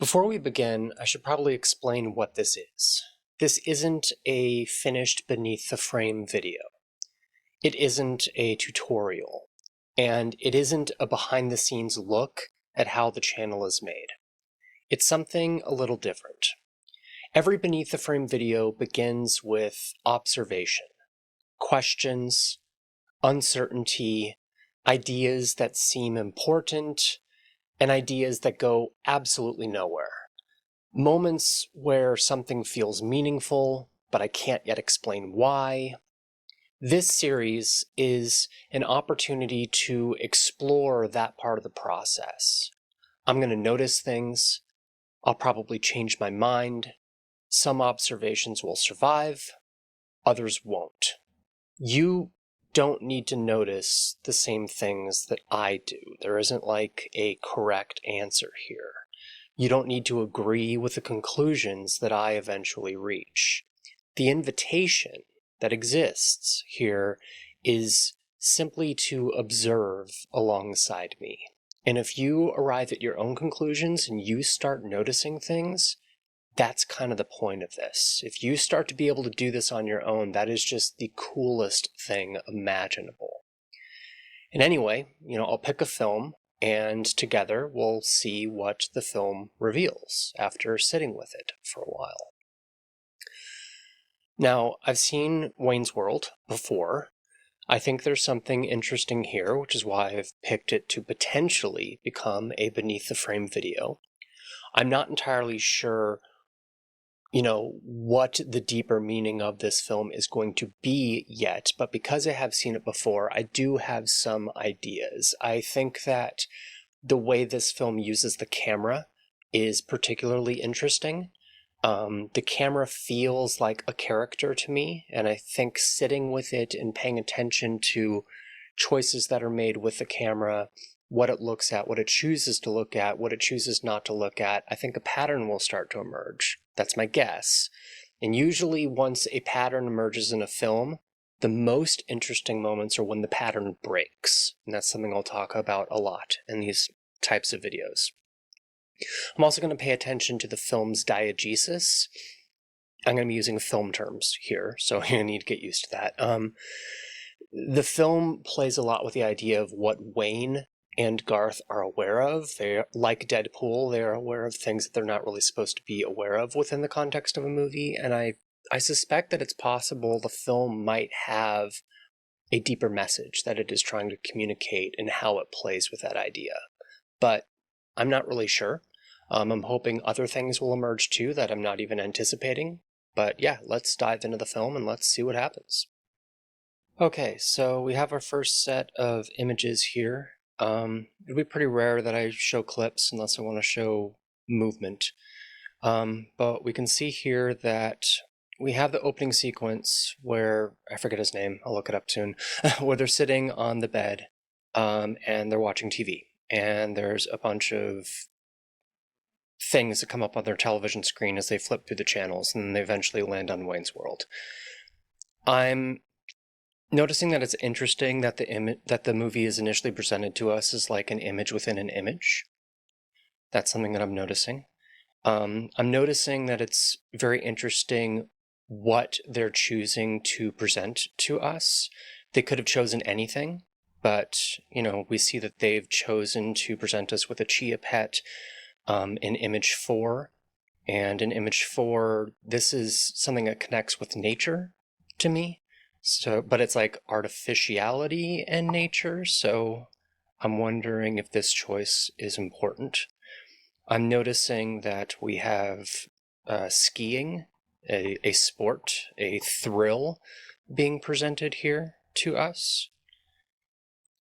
Before we begin, I should probably explain what this is. This isn't a finished beneath the frame video. It isn't a tutorial. And it isn't a behind the scenes look at how the channel is made. It's something a little different. Every beneath the frame video begins with observation, questions, uncertainty, ideas that seem important, and ideas that go absolutely nowhere. Moments where something feels meaningful, but I can't yet explain why. This series is an opportunity to explore that part of the process. I'm going to notice things. I'll probably change my mind. Some observations will survive, others won't. You don't need to notice the same things that I do. There isn't like a correct answer here. You don't need to agree with the conclusions that I eventually reach. The invitation that exists here is simply to observe alongside me. And if you arrive at your own conclusions and you start noticing things, that's kind of the point of this. If you start to be able to do this on your own, that is just the coolest thing imaginable. And anyway, I'll pick a film, and together we'll see what the film reveals after sitting with it for a while. Now, I've seen Wayne's World before. I think there's something interesting here, which is why I've picked it to potentially become a beneath the frame video. I'm not entirely sure what the deeper meaning of this film is going to be yet, but because I have seen it before, I do have some ideas. I think that the way this film uses the camera is particularly interesting. The camera feels like a character to me, and I think sitting with it and paying attention to choices that are made with the camera, what it looks at, what it chooses to look at, what it chooses not to look at, I think a pattern will start to emerge. That's my guess. And usually once a pattern emerges in a film, the most interesting moments are when the pattern breaks. And that's something I'll talk about a lot in these types of videos. I'm also going to pay attention to the film's diegesis. I'm going to be using film terms here, so you need to get used to that. The film plays a lot with the idea of what Wayne and Garth are aware of. They, like Deadpool, they are aware of things that they're not really supposed to be aware of within the context of a movie, and I suspect that it's possible the film might have a deeper message that it is trying to communicate and how it plays with that idea. But I'm not really sure. I'm hoping other things will emerge too that I'm not even anticipating. But yeah, let's dive into the film and let's see what happens. Okay, so we have our first set of images here. It'd be pretty rare that I show clips unless I want to show movement. But we can see here that we have the opening sequence where, I forget his name, I'll look it up soon, where they're sitting on the bed and they're watching TV. And there's a bunch of things that come up on their television screen as they flip through the channels, and they eventually land on Wayne's World. I'm noticing that it's interesting that the movie is initially presented to us as like an image within an image. That's something that I'm noticing. I'm noticing that it's very interesting what they're choosing to present to us. They could have chosen anything, but we see that they've chosen to present us with a chia pet in image 4. And in image 4, this is something that connects with nature to me. So, but it's like artificiality and nature, so I'm wondering if this choice is important. I'm noticing that we have skiing, a sport, a thrill being presented here to us.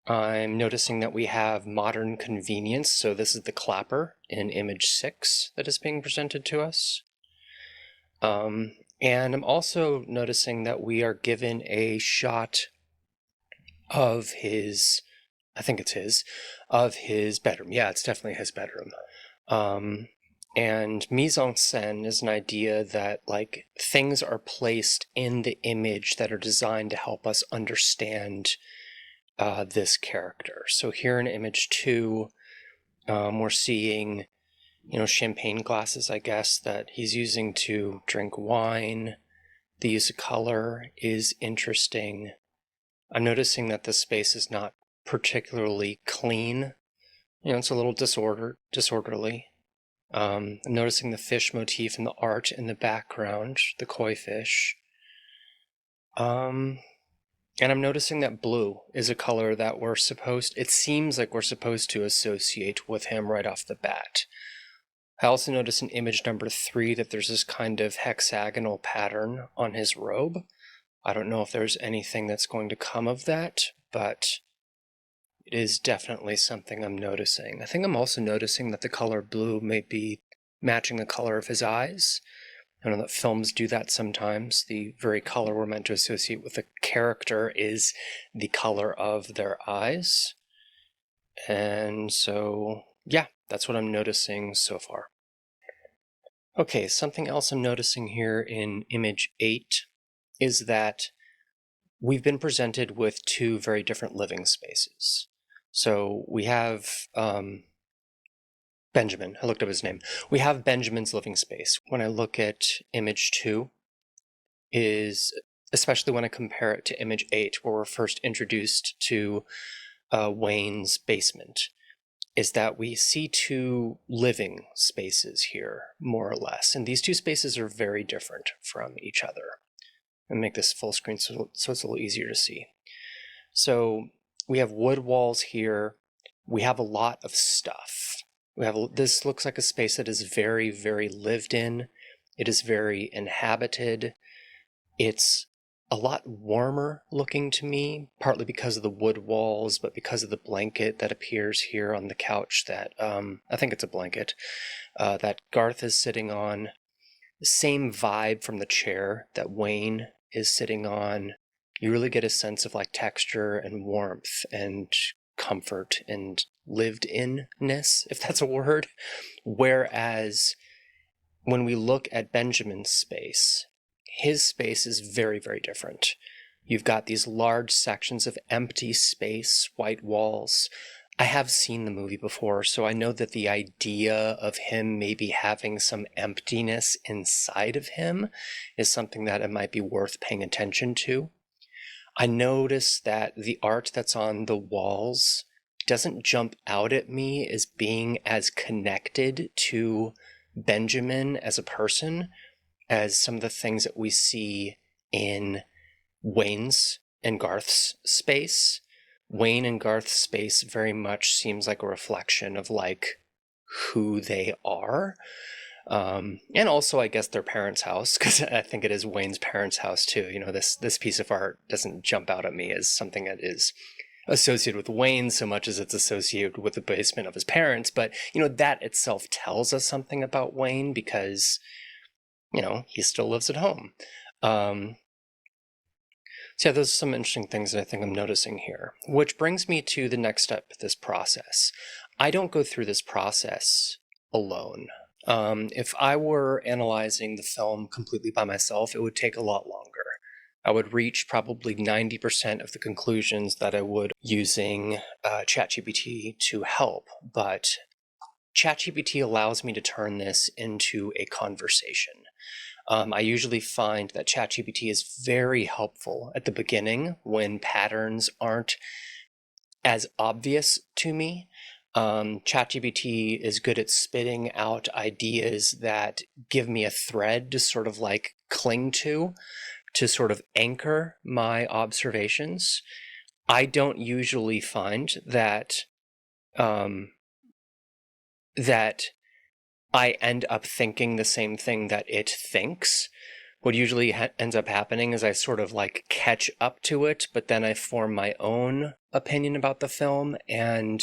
I'm noticing that we have modern convenience, so this is the clapper in image 6 that is being presented to us. And I'm also noticing that we are given a shot of his, I think it's his, of his bedroom. Yeah, it's definitely his bedroom. And mise-en-scène is an idea that like things are placed in the image that are designed to help us understand this character. So here in image 2, we're seeing champagne glasses, I guess, that he's using to drink wine. The use of color is interesting. I'm noticing that the space is not particularly clean. It's a little disorderly. I'm noticing the fish motif and the art in the background, the koi fish. And I'm noticing that blue is a color that it seems like we're supposed to associate with him right off the bat. I also notice in image number 3 that there's this kind of hexagonal pattern on his robe. I don't know if there's anything that's going to come of that, but it is definitely something I'm noticing. I think I'm also noticing that the color blue may be matching the color of his eyes. I know that films do that sometimes. The very color we're meant to associate with a character is the color of their eyes. And so, yeah, that's what I'm noticing so far. Okay, something else I'm noticing here in image 8 is that we've been presented with 2 very different living spaces. So we have Benjamin. I looked up his name. We have Benjamin's living space. When I look at image 2, especially when I compare it to image 8, where we're first introduced to Wayne's basement, is that we see 2 living spaces here, more or less. And these 2 spaces are very different from each other. And make this full screen so it's a little easier to see. So we have wood walls here. We have a lot of stuff. This looks like a space that is very, very lived in. It is very inhabited. It's a lot warmer looking to me, partly because of the wood walls, but because of the blanket that appears here on the couch that, I think it's a blanket, that Garth is sitting on. The same vibe from the chair that Wayne is sitting on. You really get a sense of like texture and warmth and comfort and lived-in-ness, if that's a word. Whereas when we look at Benjamin's space, his space is very, very different. You've got these large sections of empty space, white walls. I have seen the movie before, so I know that the idea of him maybe having some emptiness inside of him is something that it might be worth paying attention to. I notice that the art that's on the walls doesn't jump out at me as being as connected to Benjamin as a person as some of the things that we see in Wayne's and Garth's space. Wayne and Garth's space very much seems like a reflection of like who they are. And also, I guess, their parents' house, because I think it is Wayne's parents' house too. This piece of art doesn't jump out at me as something that is associated with Wayne so much as it's associated with the basement of his parents. But, that itself tells us something about Wayne because, he still lives at home. So yeah, those are some interesting things that I think I'm noticing here, which brings me to the next step of this process. I don't go through this process alone. If I were analyzing the film completely by myself, it would take a lot longer. I would reach probably 90% of the conclusions that I would using ChatGPT to help, but ChatGPT allows me to turn this into a conversation. I usually find that ChatGPT is very helpful at the beginning when patterns aren't as obvious to me. ChatGPT is good at spitting out ideas that give me a thread to sort of like cling to sort of anchor my observations. I don't usually find that that I end up thinking the same thing that it thinks. What usually ends up happening is I sort of like catch up to it, but then I form my own opinion about the film, and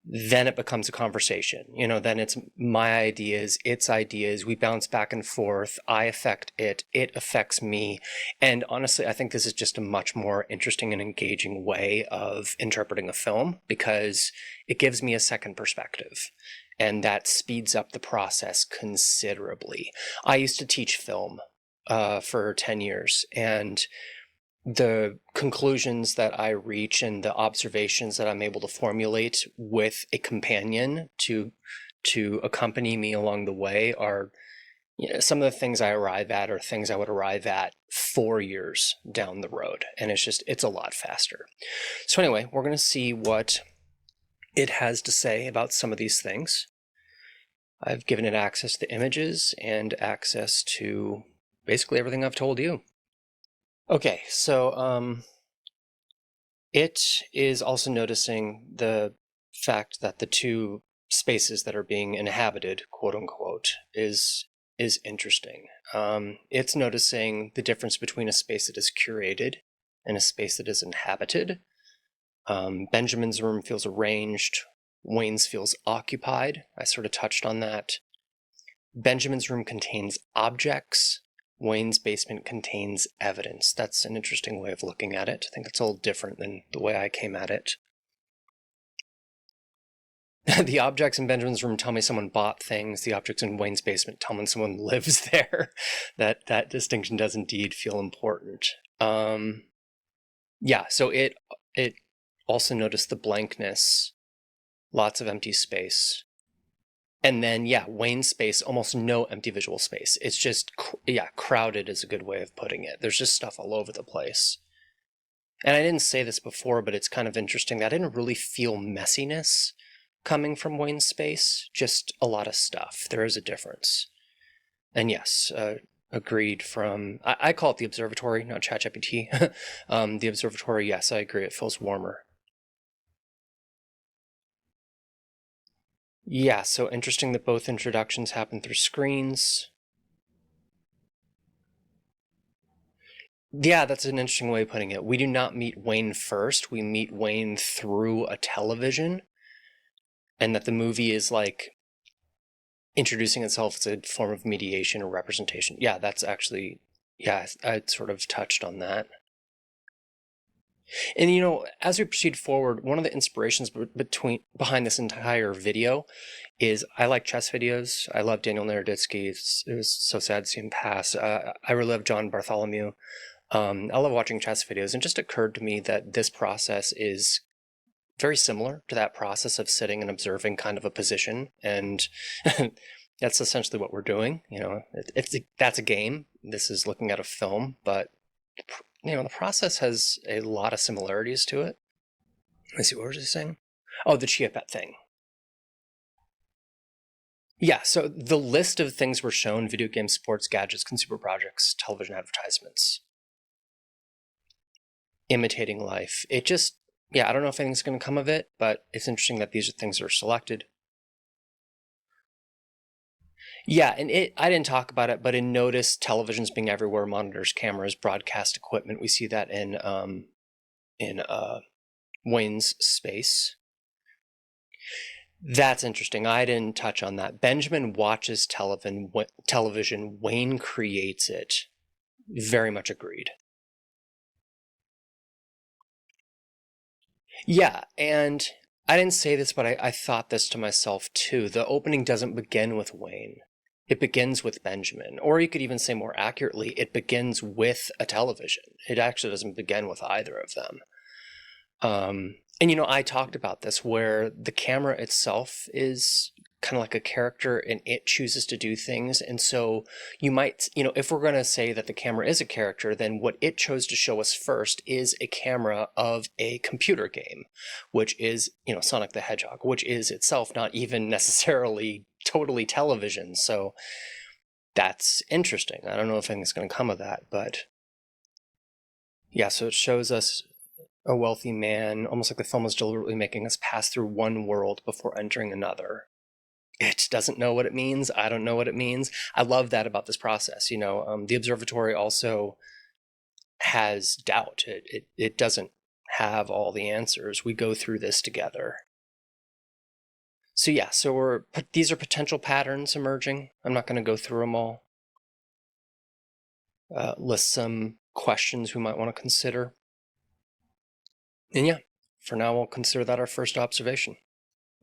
then it becomes a conversation. Then it's my ideas, its ideas. We bounce back and forth. I affect it. It affects me. And honestly, I think this is just a much more interesting and engaging way of interpreting a film because it gives me a second perspective. And that speeds up the process considerably. I used to teach film for 10 years, and the conclusions that I reach and the observations that I'm able to formulate with a companion to to accompany me along the way are, some of the things I arrive at are things I would arrive at 4 years down the road. And it's a lot faster. So anyway, we're going to see what it has to say about some of these things. I've given it access to images and access to basically everything I've told you. Okay, so it is also noticing the fact that the two spaces that are being inhabited, quote unquote, is interesting. It's noticing the difference between a space that is curated and a space that is inhabited. Benjamin's room feels arranged. Wayne's feels occupied. I sort of touched on that. Benjamin's room contains objects. Wayne's basement contains evidence. That's an interesting way of looking at it. I think it's a little different than the way I came at it. The objects in Benjamin's room tell me someone bought things. The objects in Wayne's basement tell me someone lives there. That distinction does indeed feel important. Yeah, so it also noticed the blankness, lots of empty space. And then, yeah, Wayne's space, almost no empty visual space. It's just, crowded is a good way of putting it. There's just stuff all over the place. And I didn't say this before, but it's kind of interesting that I didn't really feel messiness coming from Wayne's space, just a lot of stuff. There is a difference. And yes, agreed from, I call it the observatory, not ChatGPT. The observatory, yes, I agree, it feels warmer. Yeah, so interesting that both introductions happen through screens. Yeah, that's an interesting way of putting it. We do not meet Wayne first. We meet Wayne through a television. And that the movie is like introducing itself as a form of mediation or representation. Yeah, that's actually, yeah, I sort of touched on that. And as we proceed forward, one of the inspirations behind this entire video is I like chess videos. I love Daniel Naroditsky. It was so sad to see him pass. I really love John Bartholomew. I love watching chess videos, and it just occurred to me that this process is very similar to that process of sitting and observing kind of a position, and that's essentially what we're doing. That's a game. This is looking at a film, but the process has a lot of similarities to it. Let's see, what was he saying? Oh, the Chia Pet thing. Yeah, so the list of things were shown: video games, sports, gadgets, consumer projects, television advertisements, imitating life. It just, I don't know if anything's going to come of it, but it's interesting that these are things that are selected. Yeah, and I didn't talk about it, but in notice televisions being everywhere, monitors, cameras, broadcast equipment. We see that in Wayne's space. That's interesting. I didn't touch on that. Benjamin watches television. Wayne creates it. Very much agreed. Yeah, and I didn't say this, but I thought this to myself too. The opening doesn't begin with Wayne. It begins with Benjamin. Or you could even say more accurately, it begins with a television. It actually doesn't begin with either of them. And I talked about this where the camera itself is kind of like a character and it chooses to do things. And so you might, if we're going to say that the camera is a character, then what it chose to show us first is a camera of a computer game, which is, Sonic the Hedgehog, which is itself not even necessarily totally television. So that's interesting. I don't know if anything's going to come of that, but yeah, so it shows us a wealthy man, almost like the film is deliberately making us pass through one world before entering another. It doesn't know what it means. I don't know what it means. I love that about this process. The observatory also has doubt. It doesn't have all the answers. We go through this together. So yeah, these are potential patterns emerging. I'm not going to go through them all. List some questions we might want to consider. And yeah, for now, we'll consider that our first observation.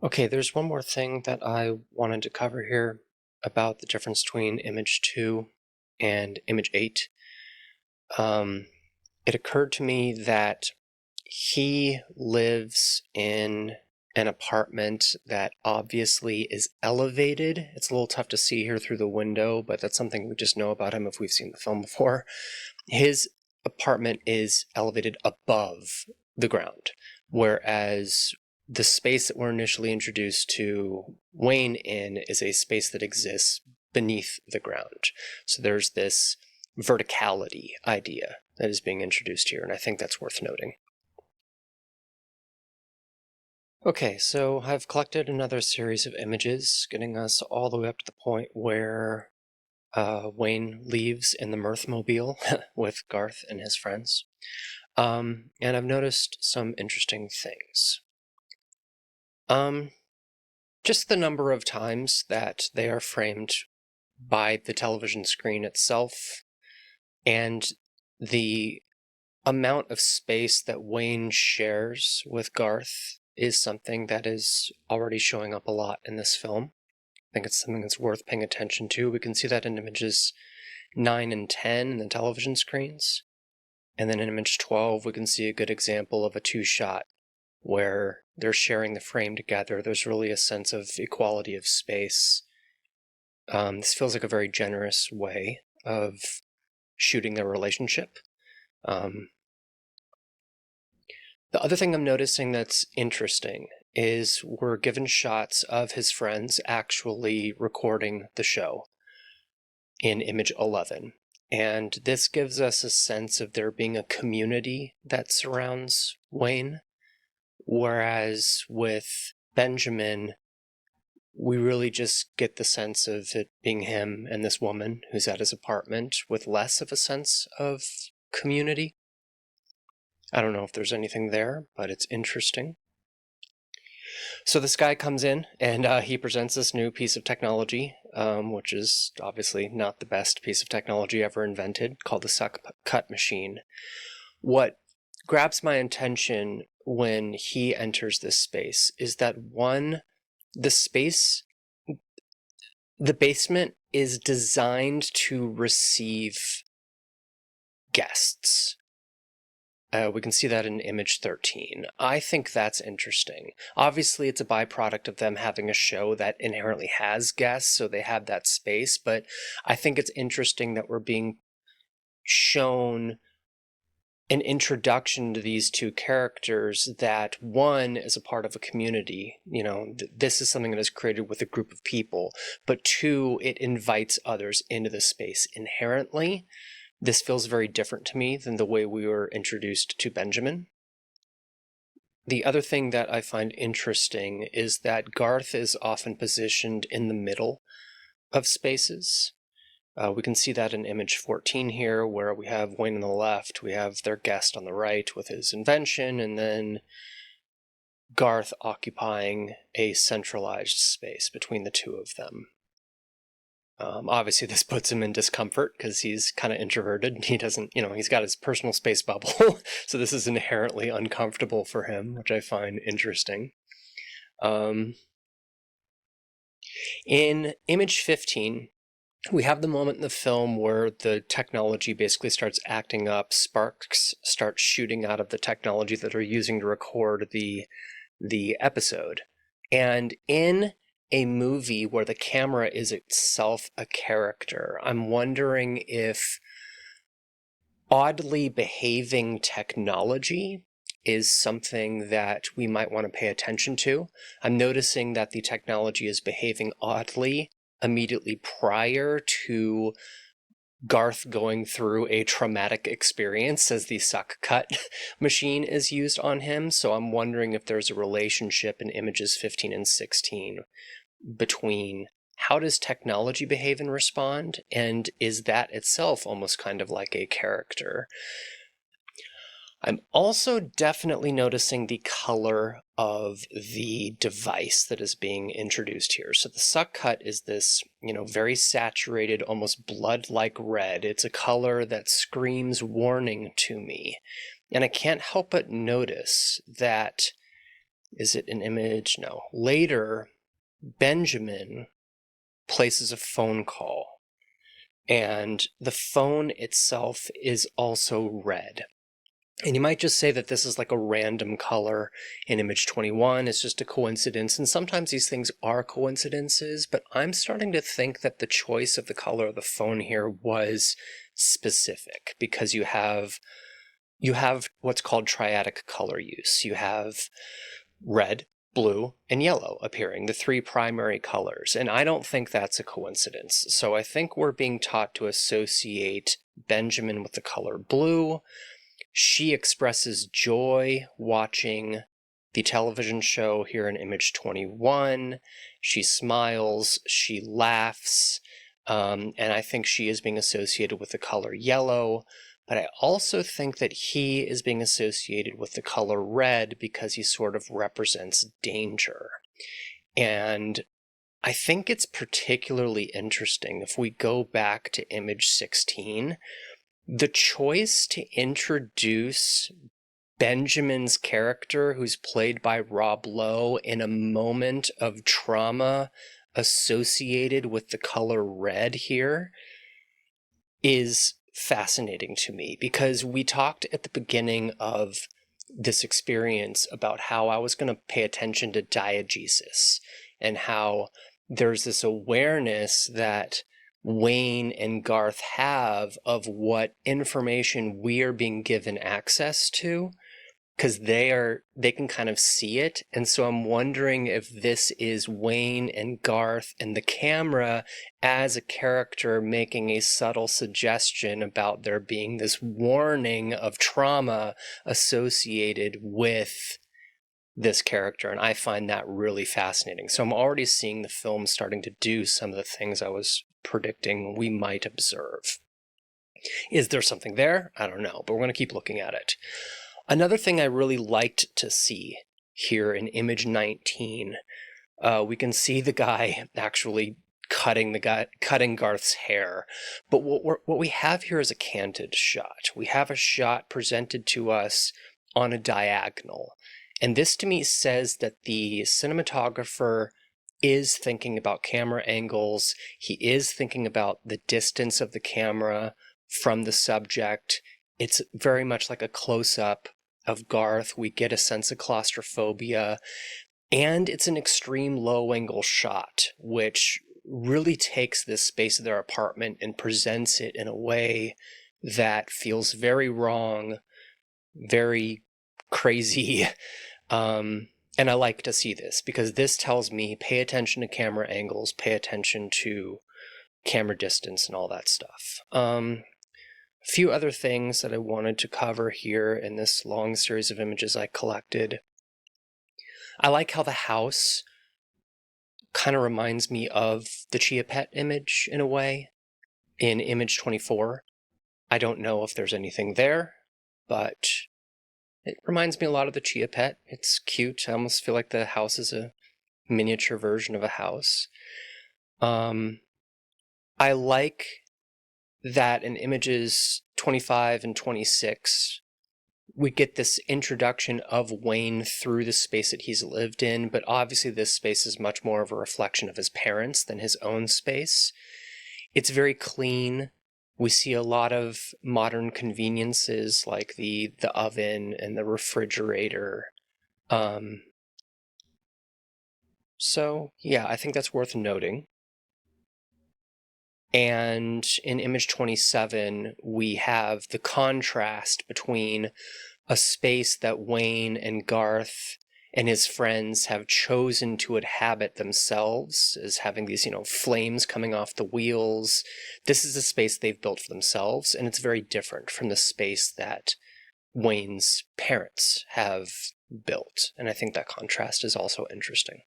Okay, there's one more thing that I wanted to cover here about the difference between image 2 and image 8. It occurred to me that he lives in an apartment that obviously is elevated. It's a little tough to see here through the window, but that's something we just know about him if we've seen the film before. His apartment is elevated above the ground, whereas the space that we're initially introduced to Wayne in is a space that exists beneath the ground. So there's this verticality idea that is being introduced here, and I think that's worth noting. Okay, so I've collected another series of images, getting us all the way up to the point where Wayne leaves in the Mirthmobile with Garth and his friends. And I've noticed some interesting things. Just the number of times that they are framed by the television screen itself, and the amount of space that Wayne shares with Garth is something that is already showing up a lot in this film. I think it's something that's worth paying attention to. We can see that in images 9 and 10 in the television screens. And then in image 12, we can see a good example of a two-shot where they're sharing the frame together. There's really a sense of equality of space. This feels like a very generous way of shooting their relationship. The other thing I'm noticing that's interesting is we're given shots of his friends actually recording the show in image 11. And this gives us a sense of there being a community that surrounds Wayne, whereas with Benjamin, we really just get the sense of it being him and this woman who's at his apartment with less of a sense of community. I don't know if there's anything there, but it's interesting. So this guy comes in and he presents this new piece of technology, which is obviously not the best piece of technology ever invented, called the suck cut machine. What grabs my attention when he enters this space is that the basement is designed to receive guests. We can see that in image 13. I think that's interesting. Obviously, it's a byproduct of them having a show that inherently has guests, so they have that space, but I think it's interesting that we're being shown an introduction to these two characters, that one is a part of a community. This is something that is created with a group of people, but two, it invites others into the space inherently. This feels very different to me than the way we were introduced to Benjamin. The other thing that I find interesting is that Garth is often positioned in the middle of spaces. We can see that in image 14 here, where we have Wayne on the left, we have their guest on the right with his invention, and then Garth occupying a centralized space between the two of them. Obviously, this puts him in discomfort because he's kind of introverted. He doesn't, he's got his personal space bubble. So this is inherently uncomfortable for him, which I find interesting. In image 15, we have the moment in the film where the technology basically starts acting up. Sparks start shooting out of the technology that they're using to record the episode. And in a movie where the camera is itself a character, I'm wondering if oddly behaving technology is something that we might want to pay attention to. I'm noticing that the technology is behaving oddly immediately prior to Garth going through a traumatic experience as the suck cut machine is used on him. So I'm wondering if there's a relationship in images 15 and 16 between how does technology behave and respond, and is that itself almost kind of like a character. I'm also definitely noticing the color of the device that is being introduced here. So the suck cut is this, very saturated, almost blood-like red. It's a color that screams warning to me. And I can't help but notice that, is it an image? No. Later, Benjamin places a phone call, and the phone itself is also red. And you might just say that this is like a random color in image 21. It's just a coincidence. And sometimes these things are coincidences, but I'm starting to think that the choice of the color of the phone here was specific, because you have what's called triadic color use. You have red, blue, and yellow appearing, the three primary colors. And I don't think that's a coincidence. So I think we're being taught to associate Benjamin with the color blue. She expresses joy watching the television show here in image 21. She smiles, she laughs, and I think she is being associated with the color yellow. But I also think that he is being associated with the color red because he sort of represents danger. And I think it's particularly interesting if we go back to image 16. The choice to introduce Benjamin's character, who's played by Rob Lowe, in a moment of trauma associated with the color red here is fascinating to me, because we talked at the beginning of this experience about how I was going to pay attention to diegesis and how there's this awareness that Wayne and Garth have of what information we are being given access to, because they can kind of see it. And so I'm wondering if this is Wayne and Garth and the camera as a character making a subtle suggestion about there being this warning of trauma associated with this character. And I find that really fascinating. So I'm already seeing the film starting to do some of the things I was predicting we might observe. Is there something there? I don't know, but we're going to keep looking at it. Another thing I really liked to see here in image 19, we can see the guy actually cutting Garth's hair. But what we have here is a canted shot. We have a shot presented to us on a diagonal. And this to me says that the cinematographer is thinking about camera angles. He is thinking about the distance of the camera from the subject. It's very much like a close-up of Garth. We get a sense of claustrophobia. And it's an extreme low-angle shot, which really takes this space of their apartment and presents it in a way that feels very wrong, very crazy. And I like to see this because this tells me pay attention to camera angles, pay attention to camera distance and all that stuff. A few other things that I wanted to cover here in this long series of images I collected. I like how the house kind of reminds me of the Chia Pet image in a way in image 24. I don't know if there's anything there, but it reminds me a lot of the Chia Pet. It's cute. I almost feel like the house is a miniature version of a house. I like that in images 25 and 26, we get this introduction of Wayne through the space that he's lived in, but obviously this space is much more of a reflection of his parents than his own space. It's very clean. We see a lot of modern conveniences like the oven and the refrigerator. So yeah, I think that's worth noting. And in image 27, we have the contrast between a space that Wayne and Garth and his friends have chosen to inhabit themselves as having these, flames coming off the wheels. This is a space they've built for themselves, and it's very different from the space that Wayne's parents have built. And I think that contrast is also interesting.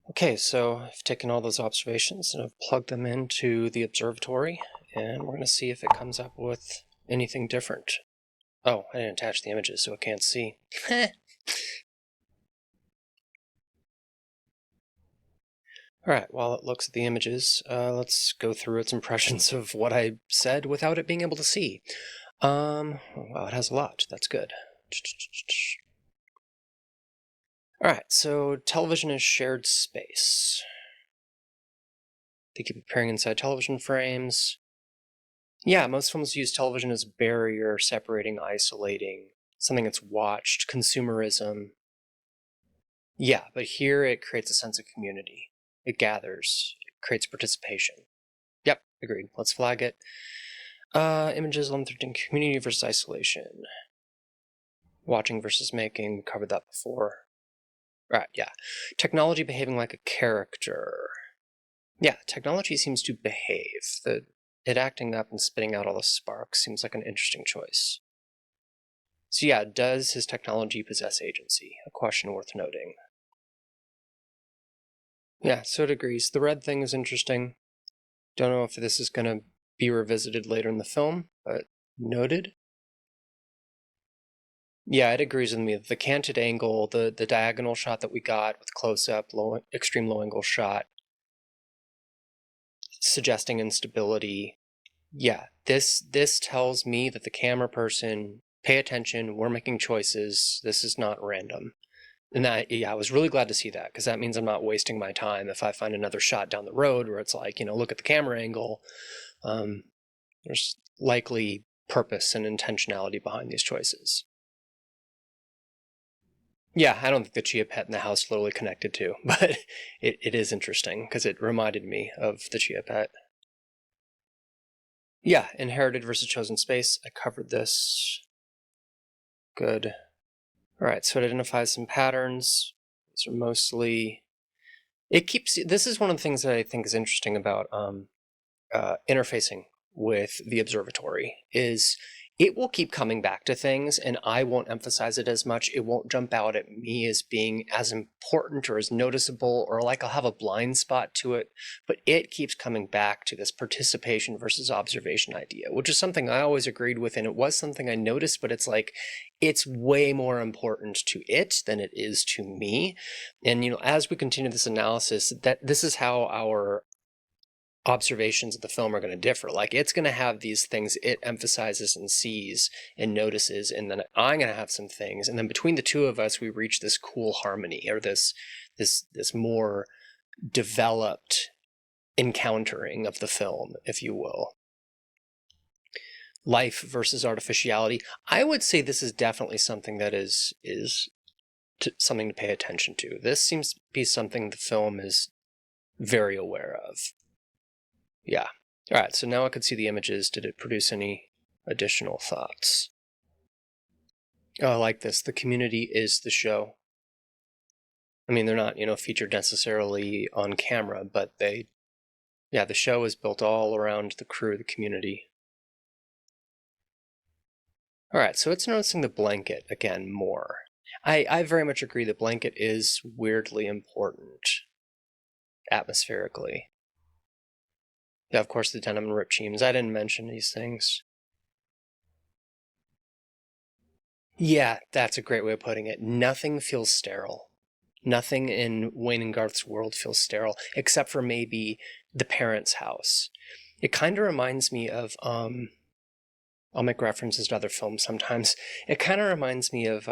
Okay, so I've taken all those observations and I've plugged them into the observatory, and we're going to see if it comes up with anything different. Oh, I didn't attach the images, so it can't see. Alright, while it looks at the images, let's go through its impressions of what I said without it being able to see. Wow, it has a lot. That's good. Alright, so television is shared space. They keep appearing inside television frames. Yeah, most films use television as a barrier, separating, isolating, something that's watched, consumerism. Yeah, but here it creates a sense of community. It gathers, it creates participation. Yep, agreed. Let's flag it. Images 11-13, community versus isolation. Watching versus making, covered that before. Right, yeah. Technology behaving like a character. Yeah, technology seems to behave. It acting up and spitting out all the sparks seems like an interesting choice. So yeah, does his technology possess agency? A question worth noting. Yeah, so it agrees. The red thing is interesting. Don't know if this is going to be revisited later in the film, but noted. Yeah, it agrees with me. The canted angle, the diagonal shot that we got with close-up, extreme low-angle shot, suggesting instability. Yeah, this tells me that the camera person, pay attention, we're making choices, this is not random. And that, yeah, I was really glad to see that, because that means I'm not wasting my time if I find another shot down the road where it's like, look at the camera angle. There's likely purpose and intentionality behind these choices. Yeah, I don't think the chia pet in the house literally connected to, but it is interesting because it reminded me of the chia pet. Yeah, inherited versus chosen space. I covered this. Good. All right, so it identifies some patterns. These are mostly. It keeps. This is one of the things that I think is interesting about interfacing with the observatory is it will keep coming back to things and I won't emphasize it as much. It won't jump out at me as being as important or as noticeable, or like I'll have a blind spot to it, but it keeps coming back to this participation versus observation idea, which is something I always agreed with, and it was something I noticed, but it's like it's way more important to it than it is to me. And as we continue this analysis, that this is how our observations of the film are going to differ. Like it's going to have these things it emphasizes and sees and notices, and then I'm going to have some things, and then between the two of us we reach this cool harmony, or this more developed encountering of the film, if you will. Life versus artificiality. I would say this is definitely something that is something to pay attention to. This seems to be something the film is very aware of. Yeah. All right, so now I could see the images. Did it produce any additional thoughts? Oh, I like this. The community is the show. I mean, they're not, featured necessarily on camera, but the show is built all around the crew, the community. All right, so it's noticing the blanket again more. I very much agree the blanket is weirdly important atmospherically. Yeah, of course, the denim and ripped jeans. I didn't mention these things. Yeah, that's a great way of putting it. Nothing feels sterile. Nothing in Wayne and Garth's world feels sterile, except for maybe the parents' house. It kind of reminds me of, I'll make references to other films sometimes. It kind of reminds me of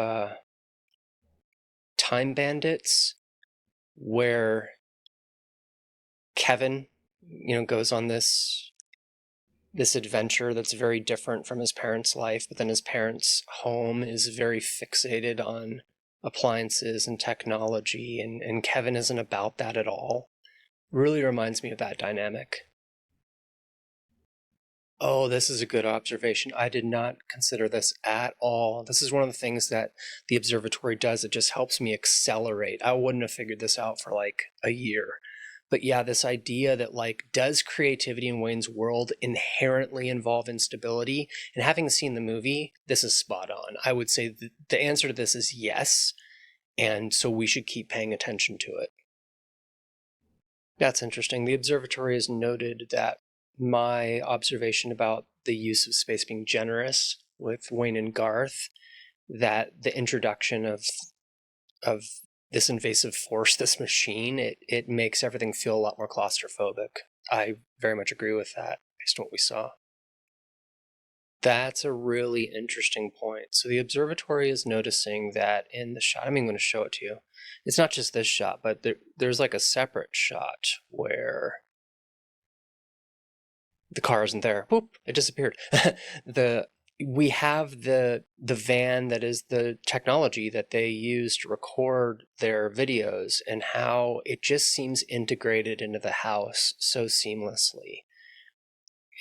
Time Bandits, where Kevin, goes on this adventure that's very different from his parents' life, but then his parents' home is very fixated on appliances and technology, and Kevin isn't about that at all. Really reminds me of that dynamic. Oh, this is a good observation. I did not consider this at all. This is one of the things that the observatory does. It just helps me accelerate. I wouldn't have figured this out for like a year. But yeah, this idea that like, does creativity in Wayne's world inherently involve instability? And having seen the movie, this is spot on. I would say the answer to this is yes. And so we should keep paying attention to it. That's interesting. The observatory has noted that my observation about the use of space being generous with Wayne and Garth, that the introduction of this invasive force, this machine, it makes everything feel a lot more claustrophobic. I very much agree with that based on what we saw. That's a really interesting point. So the observatory is noticing that in the shot, I'm going to show it to you. It's not just this shot, but there's like a separate shot where the car isn't there. Whoop, it disappeared. We have the van that is the technology that they use to record their videos, and how it just seems integrated into the house so seamlessly.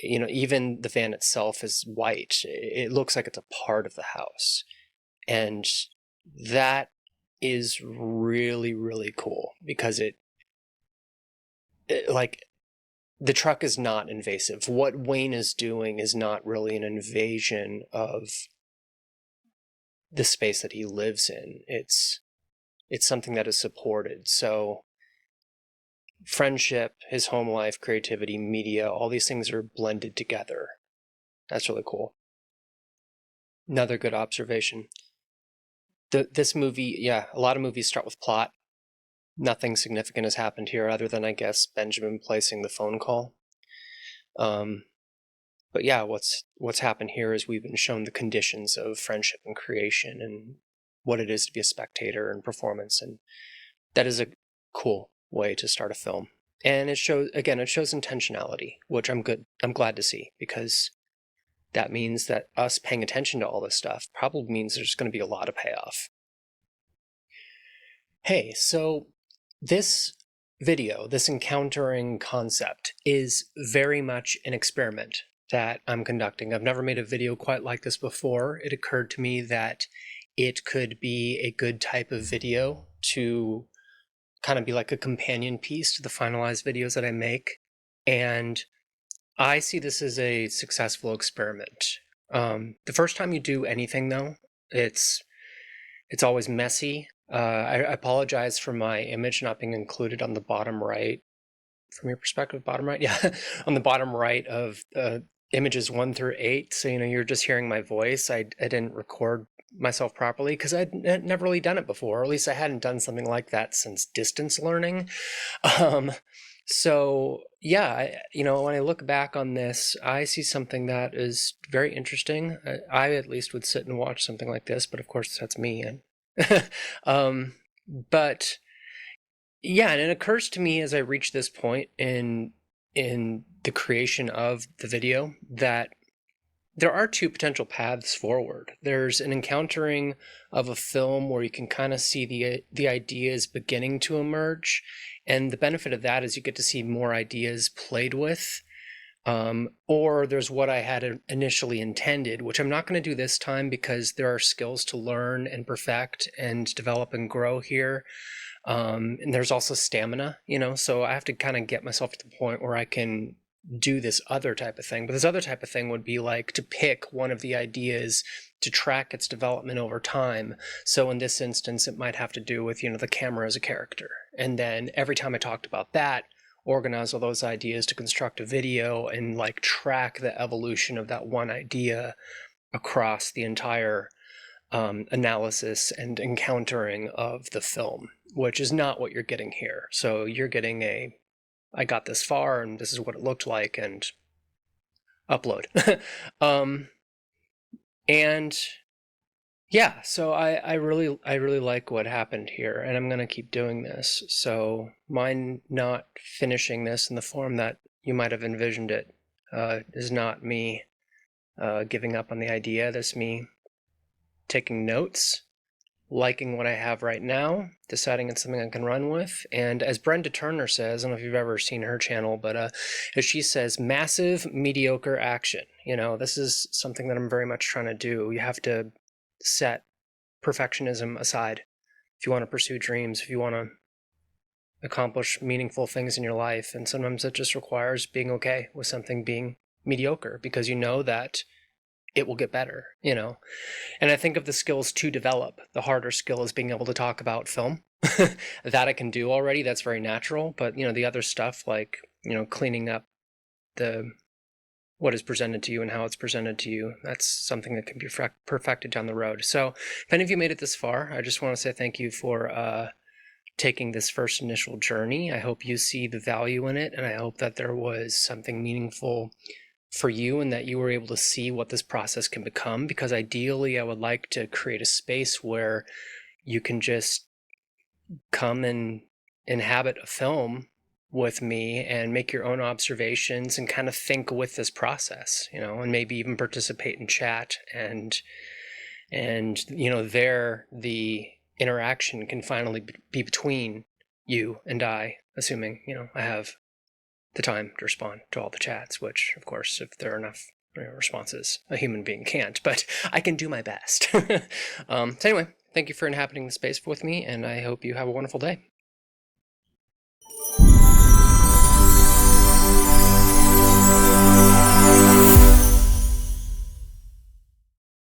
You know, even the van itself is white. It looks like it's a part of the house. And that is really, really cool, because like, the truck is not invasive. What Wayne is doing is not really an invasion of the space that he lives in. It's something that is supported. So friendship, his home life, creativity, media, all these things are blended together. That's really cool. Another good observation. This movie, yeah, a lot of movies start with plot. Nothing significant has happened here other than, I guess, Benjamin placing the phone call. But yeah, what's happened here is we've been shown the conditions of friendship and creation, and what it is to be a spectator and performance, and that is a cool way to start a film. And it shows intentionality, which I'm glad to see, because that means that us paying attention to all this stuff probably means there's going to be a lot of payoff. Hey, so this video, this encountering concept, is very much an experiment that I'm conducting. I've never made a video quite like this before. It occurred to me that it could be a good type of video to kind of be like a companion piece to the finalized videos that I make. And I see this as a successful experiment. The first time you do anything, though, it's always messy. I apologize for my image not being included on the bottom right. From your perspective, bottom right? Yeah, on the bottom right of images 1 through 8. So, you're just hearing my voice. I didn't record myself properly because I'd never really done it before, or at least I hadn't done something like that since distance learning. So yeah, when I look back on this, I see something that is very interesting. I at least would sit and watch something like this, but of course that's me. And but yeah, and it occurs to me as I reach this point in the creation of the video that there are two potential paths forward. There's an encountering of a film where you can kind of see the ideas beginning to emerge, and the benefit of that is you get to see more ideas played with. Or there's what I had initially intended, which I'm not going to do this time because there are skills to learn and perfect and develop and grow here. And there's also stamina, so I have to kind of get myself to the point where I can do this other type of thing. But this other type of thing would be like to pick one of the ideas to track its development over time. So in this instance, it might have to do with, the camera as a character. And then every time I talked about that, organize all those ideas to construct a video and like track the evolution of that one idea across the entire analysis and encountering of the film, which is not what you're getting here. So you're getting I got this far and this is what it looked like, and upload. And yeah, so I really like what happened here, and I'm gonna keep doing this. So mine not finishing this in the form that you might have envisioned it is not me giving up on the idea. That's me taking notes, liking what I have right now, deciding it's something I can run with. And as Brenda Turner says, I don't know if you've ever seen her channel, but as she says, massive, mediocre action. This is something that I'm very much trying to do. You have to set perfectionism aside if you want to pursue dreams, if you want to accomplish meaningful things in your life. And sometimes it just requires being okay with something being mediocre, because you know that it will get better, And I think of the skills to develop. The harder skill is being able to talk about film. That I can do already. That's very natural. But, the other stuff like, cleaning up what is presented to you and how it's presented to you, that's something that can be perfected down the road. So if any of you made it this far, I just want to say thank you for taking this first initial journey. I hope you see the value in it, and I hope that there was something meaningful for you and that you were able to see what this process can become, because ideally I would like to create a space where you can just come and inhabit a film with me and make your own observations and kind of think with this process, and maybe even participate in chat and there the interaction can finally be between you and I, assuming, I have the time to respond to all the chats, which, of course, if there are enough responses, a human being can't, but I can do my best. So anyway, thank you for inhabiting the space with me, and I hope you have a wonderful day.